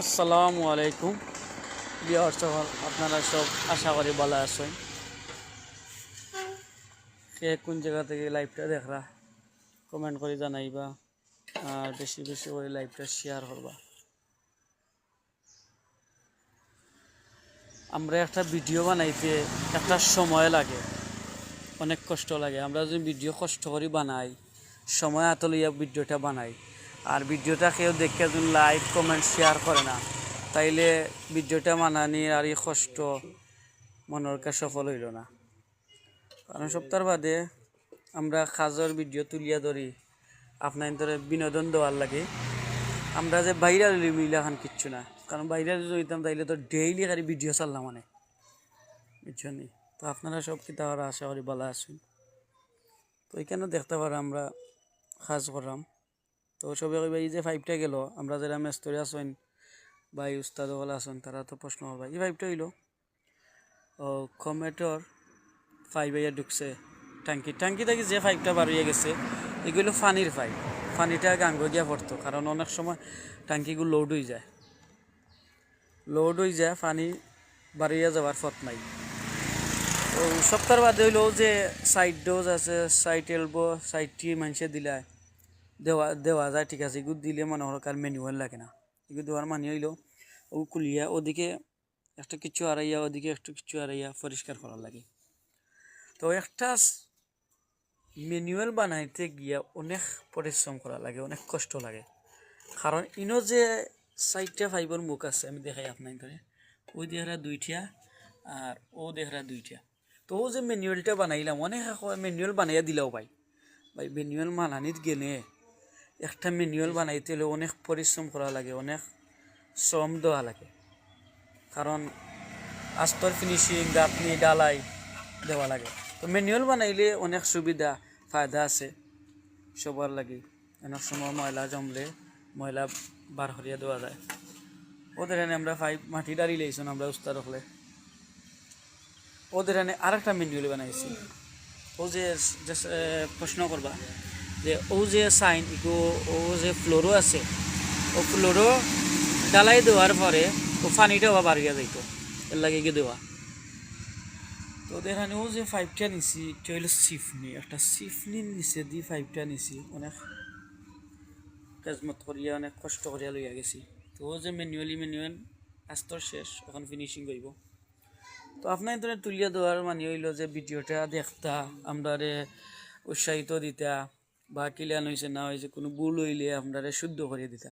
আসসালামু আলাইকুম ভিউয়ার্স, আপনারা সব আশা করি ভালো আছেন। কে কোন জায়গা থেকে লাইভটা দেখরা কমেন্ট করে জানাইবা, আর বেশি বেশি করে লাইভটা শেয়ার করবা। আমরা একটা ভিডিও বানাইতে একটা সময় লাগে, অনেক কষ্ট লাগে। আমরা যদি ভিডিও কষ্ট করে বানাই, সময় হাতে লইয়া ভিডিওটা বানাই, আর ভিডিওটা কেউ দেখে যদি লাইক কমেন্ট শেয়ার করে না, তাইলে ভিডিওটা বানানির আর এই কষ্ট মনের কাছে সফল হইল না। কারণ সপ্তাহ বাদে আমরা কাজের ভিডিও তুলিয়া ধরি আপনার ধরে বিনোদন দেওয়ার লাগে। আমরা যে ভাইরাল মিলে এখন কিচ্ছু না, কারণ ভাইরাল যদি হইতাম তাইলে তো ডেইলি খালি ভিডিও চাললাম মানে, বুঝছেন। তো আপনারা সব কিতা করা আশা করি ভালো আছেন। তো এখানে দেখতে পারো আমরা কাজ করলাম। তো সবে কইবা এই যে ফাইভটা গেল, আমরা যারা মেস্তরি আছেন বা উস্তাদ হল আছেন তারা তো প্রশ্ন করবা এই ফাইভটা হইল কমেটোর ফাইভ আইয়া ঢুকছে টাঙ্কি থেকে যে ফাইভটা বার হইয়া গেছে, এগুলো ফানির ফাইভ। ফানিটা গাঙ্গ গিয়া পড়তো, কারণ অনেক সময় টাঙ্কিগুলো লোড হয়ে যায় ফানি বাড়িয়া যাওয়ার পথ নাই। তো সপ্তাহ বাদে হইলেও যে সাইড ডোজ আছে, সাইড এলবো, সাইডটি মানুষে দিলায় দেওয়া যায়, ঠিক আছে। এগুলো দিলে মনে হলো কার ম্যানুয়াল লাগে না। এগুলো দেওয়ার মানে হইলো ও কুলিয়া ওদিকে একটা কিছু আড়াইয়া, ওদিকে একটু কিছু আড়াইয়া পরিষ্কার করার লাগে। তো একটা ম্যানুয়াল বানাইতে গিয়া অনেক পরিশ্রম করা লাগে, অনেক কষ্ট লাগে। কারণ ইনো যে চারটা ফাইবার মুখ আছে, আমি দেখাই আপনার ধরে, ওই দেহরা দুইটা আর ও দেহরা দুইটা। তো ও যে ম্যানুয়ালটা বানাইলাম, অনেক ম্যানুয়াল বানাইয়া দিলেও ভাই ম্যানুয়াল মানানিত গেলে একটা ম্যানুয়াল বানাইতে হলে অনেক পরিশ্রম করা লাগে, অনেক শ্রম দেওয়া লাগে। কারণ আস্তর ফিনিশিং, গাঁথনি, ডালাই দেওয়া লাগে। তো ম্যানুয়াল বানাইলে অনেক সুবিধা ফায়দা আছে সবার লাগে। অনেক সময় ময়লা জমলে ময়লা বার করিয়া দেওয়া যায়। ওদের এনে আমরা মাটি ডালি লাইছি আমরা উস্তাদ রাখলে, ওদের এনে আর একটা ম্যানুয়াল বানাইছি। ও যে প্রশ্ন করবা যে ও যে সাইন ইকো, ও যে ফ্লোরও আছে, ও ফ্লোরও ডালাই দেওয়ার পরে ও পানিটাও বার হইয়া যাইত, এর লাগে গিয়ে দেওয়া। তো দেখানে ও যে ফাইভটা নিছি, এটা হইলো সিফনি, একটা সিফনির নিচে দিয়ে ফাইভটা নিছি, অনেক কাজমত করিয়া অনেক কষ্ট করিয়া লইয়া গেছি। তো ও যে ম্যানুয়াল আস্তর শেষ, এখন ফিনিশিং করব। তো আপনার ধরে তুলিয়া দেওয়ার মানে হইল যে ভিডিওটা দেখতা, আমরা উৎসাহিত দিতা, বা ক্লিয়ার হয়েছে না হয়েছে কোনো ভুল হইলে আপনারা শুদ্ধ করিয়ে দিতা।